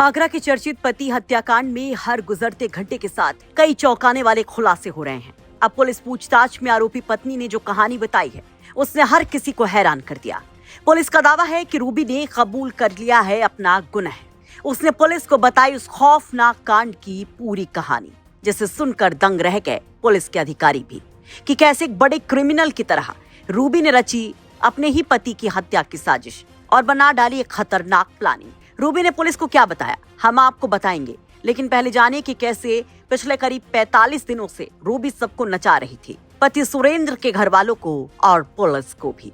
आगरा के चर्चित पति हत्याकांड में हर गुजरते घंटे के साथ कई चौंकाने वाले खुलासे हो रहे हैं। अब पुलिस पूछताछ में आरोपी पत्नी ने जो कहानी बताई है, उसने हर किसी को हैरान कर दिया। पुलिस का दावा है कि रूबी ने कबूल कर लिया है अपना गुनाह। उसने पुलिस को बताई उस खौफनाक कांड की पूरी कहानी, जिसे सुनकर दंग रह गए पुलिस के अधिकारी भी, कि कैसे एक बड़े क्रिमिनल की तरह रूबी ने रची अपने ही पति की हत्या की साजिश और बना डाली एक खतरनाक प्लानिंग। रूबी ने पुलिस को क्या बताया, हम आपको बताएंगे, लेकिन पहले जानिए कि कैसे पिछले करीब 45 दिनों से रूबी सबको नचा रही थी, पति सुरेंद्र के घर वालों को और पुलिस को भी।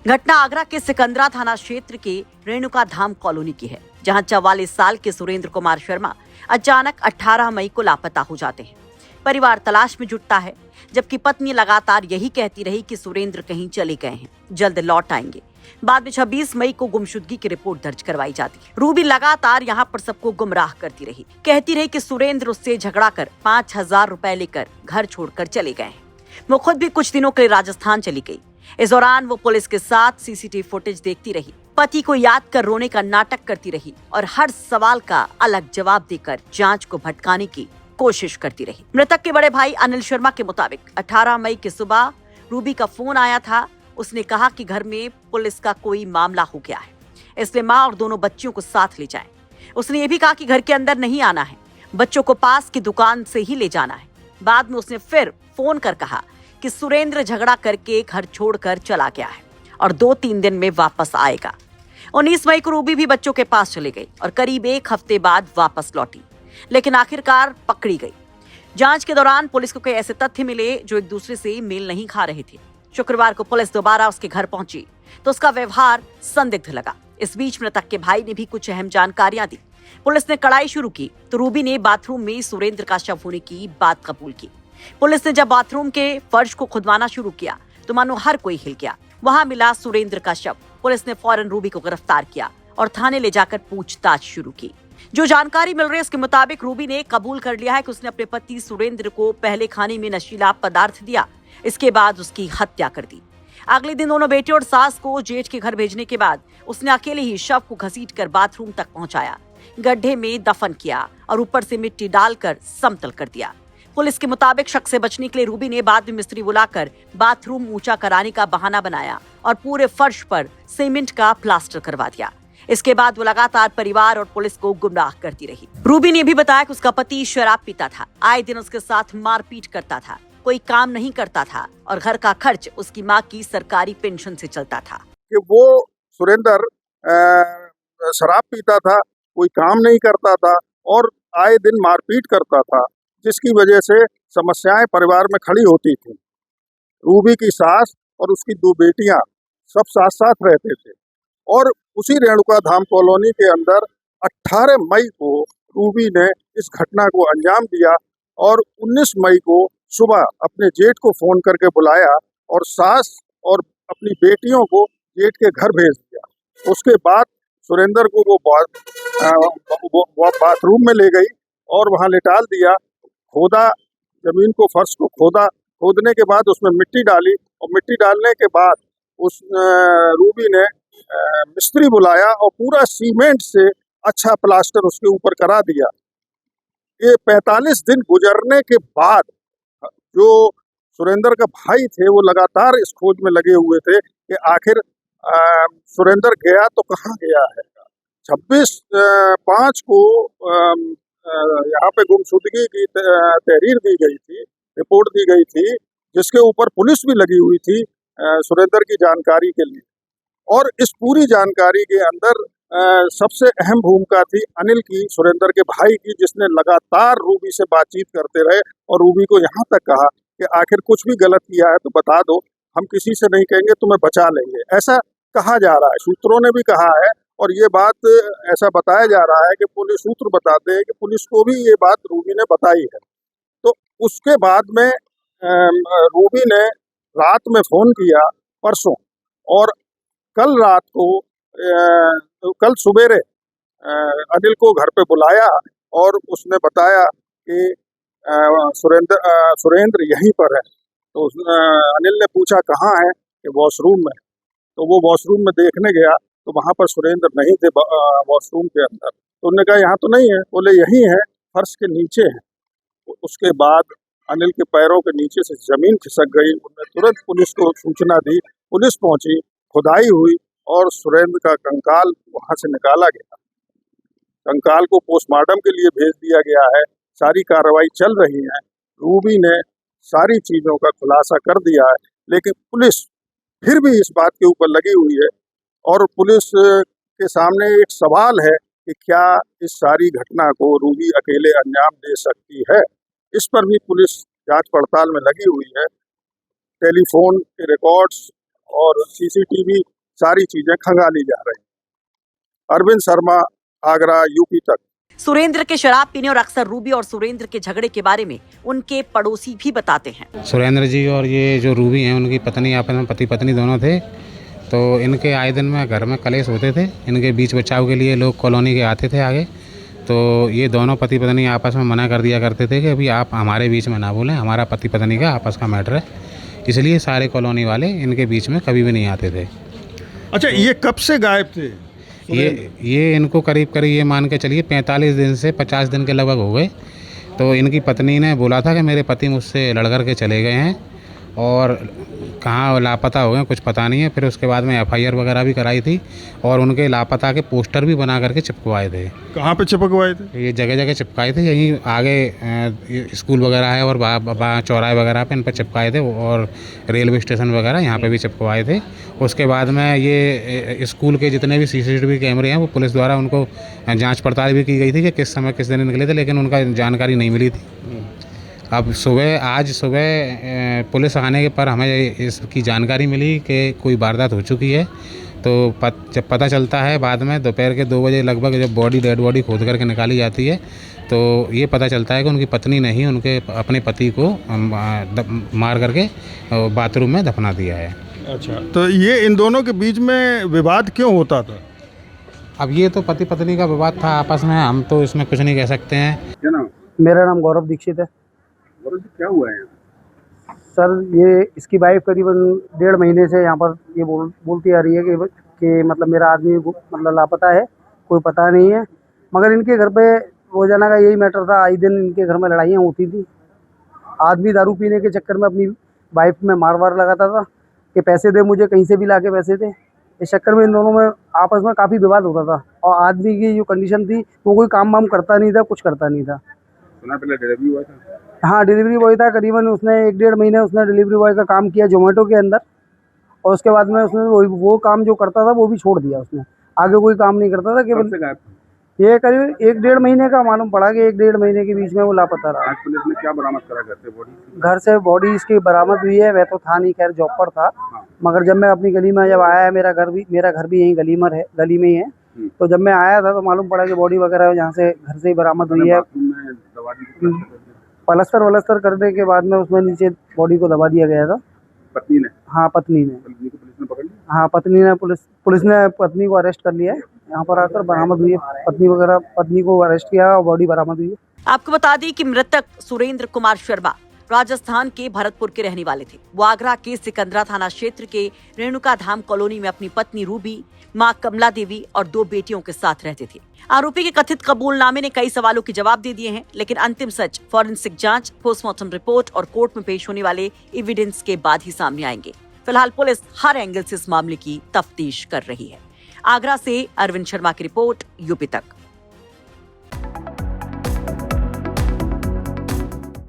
घटना आगरा के सिकंदरा थाना क्षेत्र के रेणुका धाम कॉलोनी की है, जहां 44 साल के सुरेंद्र कुमार शर्मा अचानक 18 मई को लापता हो जाते हैं। परिवार तलाश में जुटता है, जबकि पत्नी लगातार यही कहती रही कि सुरेंद्र कहीं चले गए हैं, जल्द लौट आएंगे। बाद में 26 मई को गुमशुदगी की रिपोर्ट दर्ज करवाई जाती है। रूबी लगातार यहाँ पर सबको गुमराह करती रही, कहती रही कि सुरेंद्र उससे झगड़ा कर 5000 रुपए लेकर घर छोड़कर चले गए हैं। वो खुद भी कुछ दिनों के लिए राजस्थान चली गई। इस दौरान वो पुलिस के साथ सीसीटीवी फुटेज देखती रही, पति को याद कर रोने का नाटक करती रही और हर सवाल का अलग जवाब देकर जांच को भटकाने की कोशिश करती रही। मृतक के बड़े भाई अनिल शर्मा के मुताबिक 18 मई की सुबह रूबी का फोन आया था। उसने कहा कि घर में पुलिस का कोई मामला हो गया है, इसलिए माँ और दोनों बच्चियों को साथ ले जाएं। उसने ये भी कहा कि घर के अंदर नहीं आना है, बच्चों को पास की दुकान से ही ले जाना है। बाद में उसने फिर फोन कर कहा कि सुरेंद्र झगड़ा करके घर छोड़कर चला गया है और 2-3 दिन में वापस आएगा। 19 मई को रूबी भी बच्चों के पास चली गई और करीब 1 हफ्ते बाद वापस लौटी, लेकिन आखिरकार पकड़ी गई। जांच के दौरान पुलिस को कई ऐसे तथ्य मिले जो एक दूसरे से मेल नहीं खा रहे थे। शुक्रवार को पुलिस दोबारा उसके घर पहुंची तो उसका व्यवहार संदिग्ध लगा। इस बीच मृतक के भाई ने भी कुछ अहम जानकारियां दी। पुलिस ने कड़ाई शुरू की तो रूबी ने बाथरूम में सुरेंद्र का शव होने की बात कबूल की। पुलिस ने जब बाथरूम के फर्श को खुदवाना शुरू किया तो मानो हर कोई हिल गया। वहां मिला सुरेंद्र का शव। पुलिस ने फौरन रूबी को गिरफ्तार किया और थाने ले जाकर पूछताछ शुरू की। जो जानकारी मिल रही है उसके मुताबिक रूबी ने कबूल कर लिया है कि उसने अपने पति सुरेंद्र को पहले खाने में नशीला पदार्थ दिया, इसके बाद उसकी हत्या कर दी। अगले दिन दोनों बेटे और सास को जेठ के घर भेजने के बाद उसने अकेले ही शव को घसीटकर बाथरूम तक पहुंचाया, गड्ढे में दफन किया और ऊपर से मिट्टी डालकर समतल कर दिया। पुलिस के मुताबिक शक से बचने के लिए रूबी ने बाद में मिस्त्री बुलाकर बाथरूम ऊंचा कराने का बहाना बनाया और पूरे फर्श पर सीमेंट का प्लास्टर करवा दिया। इसके बाद वो लगातार परिवार और पुलिस को गुमराह करती रही। रूबी ने भी बताया कि उसका पति शराब पीता था, आए दिन उसके साथ मारपीट करता था, कोई काम नहीं करता था और घर का खर्च उसकी माँ की सरकारी पेंशन से चलता था। कि वो सुरेंद्र शराब पीता था, कोई काम नहीं करता था और आए दिन मारपीट करता था, जिसकी वजह से समस्याएं परिवार में खड़ी होती थी। रूबी की सास और उसकी 2 बेटियां सब साथ साथ रहते थे और उसी रेणुका धाम कॉलोनी के अंदर 18 मई को रूबी ने इस घटना को अंजाम दिया और 19 मई को सुबह अपने जेठ को फोन करके बुलाया और सास और अपनी बेटियों को जेठ के घर भेज दिया। उसके बाद सुरेंद्र को वो बाथरूम में ले गई और वहां लिटाल दिया। खोदा, जमीन को, फर्श को खोदने के बाद उसमें मिट्टी डाली और मिट्टी डालने के बाद उस रूबी ने मिस्त्री बुलाया और पूरा सीमेंट से अच्छा प्लास्टर उसके ऊपर करा दिया। ये 45 दिन गुजरने के बाद जो सुरेंद्र का भाई थे वो लगातार इस खोज में लगे हुए थे कि आखिर सुरेंद्र गया तो कहाँ गया है। 26/5 को यहाँ पे गुमशुदगी की तहरीर दी गई थी, रिपोर्ट दी गई थी, जिसके ऊपर पुलिस भी लगी हुई थी सुरेंद्र की जानकारी के लिए। और इस पूरी जानकारी के अंदर सबसे अहम भूमिका थी अनिल की, सुरेंद्र के भाई की, जिसने लगातार रूबी से बातचीत करते रहे और रूबी को यहाँ तक कहा कि आखिर कुछ भी गलत किया है तो बता दो, हम किसी से नहीं कहेंगे, तुम्हें बचा लेंगे। ऐसा कहा जा रहा है, सूत्रों ने भी कहा है और ये बात ऐसा बताया जा रहा है कि पुलिस सूत्र बताते हैं कि पुलिस को भी ये बात रूबी ने बताई है। तो उसके बाद में रूबी ने रात में फोन किया परसों और कल रात को कल सुबेरे अनिल को घर पे बुलाया और उसने बताया कि सुरेंद्र यहीं पर है। तो अनिल ने पूछा कहाँ है, कि वॉशरूम में। तो वो वॉशरूम में देखने गया तो वहाँ पर सुरेंद्र नहीं थे वॉशरूम के अंदर। तो उन्होंने कहा यहाँ तो नहीं है, बोले यहीं है, फर्श के नीचे है। उसके बाद अनिल के पैरों के नीचे से जमीन खिसक गई। उन्होंने तुरंत पुलिस को सूचना दी, पुलिस पहुंची, खुदाई हुई और सुरेंद्र का कंकाल वहां से निकाला गया। कंकाल को पोस्टमार्टम के लिए भेज दिया गया है। सारी कार्रवाई चल रही है। रूबी ने सारी चीजों का खुलासा कर दिया है, लेकिन पुलिस फिर भी इस बात के ऊपर लगी हुई है और पुलिस के सामने एक सवाल है कि क्या इस सारी घटना को रूबी अकेले अंजाम दे सकती है। इस पर भी पुलिस जांच पड़ताल में लगी हुई है। टेलीफोन के रिकॉर्ड्स और सीसीटीवी सारी चीजें खंगाली जा रही हैं। अरविंद शर्मा, आगरा, यूपी तक। सुरेंद्र के शराब पीने और अक्सर रूबी और सुरेंद्र के झगड़े के बारे में उनके पड़ोसी भी बताते हैं। सुरेंद्र जी और ये जो रूबी हैं, उनकी पत्नी, आपस में पति पत्नी दोनों थे। तो इनके आए दिन में घर में कलेश होते थे। इनके बीच बचाव के लिए लोग कॉलोनी के आते थे आगे। तो ये दोनों पति पत्नी आपस में मना कर दिया करते थे कि अभी आप हमारे बीच में ना बोलें, हमारा पति पत्नी का आपस का मैटर है। इसलिए सारे कॉलोनी वाले इनके बीच में कभी भी नहीं आते थे। अच्छा, ये कब से गायब थे? ये इनको करीब ये मान के चलिए 45 दिन से 50 दिन के लगभग हो गए। तो इनकी पत्नी ने बोला था कि मेरे पति मुझसे लड़ कर के चले गए हैं और कहाँ लापता हो गए कुछ पता नहीं है। फिर उसके बाद में FIR वगैरह भी कराई थी और उनके लापता के पोस्टर भी बना करके चिपकवाए थे। कहाँ पे चिपकवाए थे? ये जगह जगह चिपकाए थे। यहीं आगे स्कूल वगैरह है और चौराहे वगैरह पे इन पर चिपकाए थे और रेलवे स्टेशन वगैरह यहाँ पे भी चिपकवाए थे। उसके बाद में ये स्कूल के जितने भी CCTV कैमरे हैं वो पुलिस द्वारा उनको जाँच पड़ताल भी की गई थी कि किस समय किस दिन निकले थे, लेकिन उनका जानकारी नहीं मिली थी। अब आज सुबह पुलिस आने के पर हमें इसकी जानकारी मिली कि कोई वारदात हो चुकी है। तो जब पता चलता है बाद में दोपहर के 2 बजे लगभग जब डेड बॉडी खोद करके निकाली जाती है तो ये पता चलता है कि उनकी पत्नी ने ही उनके अपने पति को मार करके बाथरूम में दफना दिया है। अच्छा, तो ये इन दोनों के बीच में विवाद क्यों होता था? अब ये तो पति पत्नी का विवाद था आपस में, हम तो इसमें कुछ नहीं कह सकते हैं। क्या नाम? मेरा नाम गौरव दीक्षित है। गौरव जी, क्या हुआ है? सर, ये इसकी वाइफ करीबन 1.5 महीने से यहाँ पर ये बोलती आ रही है कि मतलब मेरा आदमी मतलब लापता है, कोई पता नहीं है। मगर इनके घर पे रोजाना का यही मैटर था। आए दिन इनके घर में लड़ाइयाँ होती थी। आदमी दारू पीने के चक्कर में अपनी वाइफ में मार लगाता था कि पैसे दे मुझे, कहीं से भी ला के पैसे दे। इस चक्कर में इन दोनों में आपस में काफ़ी विवाद होता था और आदमी की जो कंडीशन थी वो कोई काम वाम करता नहीं था, कुछ करता नहीं था। सुना पहले डिलीवरी हुआ था? हाँ, डिलीवरी बॉय था। करीबन उसने 1-1.5 महीने उसने डिलीवरी बॉय का काम किया जोमेटो के अंदर और उसके बाद में उसने वो काम जो करता था वो भी छोड़ दिया। उसने आगे कोई काम नहीं करता था। केवल ये करीब 1-1.5 महीने का मालूम पड़ा कि 1-1.5 महीने के बीच में वो लापता रहा। आज पुलिस ने क्या बरामद करा घर से बॉडी? घर से बॉडी इसकी बरामद हुई है। वह तो था नहीं, खैर जॉब पर था। मगर जब मैं अपनी गली में जब आया है, मेरा घर भी यहीं गली में ही है। तो जब मैं आया था तो मालूम पड़ा कि बॉडी वगैरह यहाँ से घर से ही बरामद हुई है। पलस्तर करने के बाद में उसमें नीचे बॉडी को दबा दिया गया था। पत्नी ने? हाँ, पत्नी ने। पुलिस ने पकड़ लिया? हाँ, पुलिस ने पत्नी को अरेस्ट कर लिया है। यहाँ पर आकर बरामद हुई है पत्नी को अरेस्ट किया और बॉडी बरामद हुई है। आपको बता दें कि मृतक सुरेंद्र कुमार शर्मा राजस्थान के भरतपुर के रहने वाले थे। वो आगरा के सिकंदरा थाना क्षेत्र के रेणुका धाम कॉलोनी में अपनी पत्नी रूबी, मां कमला देवी और 2 बेटियों के साथ रहते थे। आरोपी के कथित कबूलनामे ने कई सवालों के जवाब दे दिए हैं, लेकिन अंतिम सच फॉरेंसिक जांच, पोस्टमार्टम रिपोर्ट और कोर्ट में पेश होने वाले एविडेंस के बाद ही सामने आएंगे। फिलहाल पुलिस हर एंगल से इस मामले की तफ्तीश कर रही है। आगरा से अरविंद शर्मा की रिपोर्ट, यूपी तक।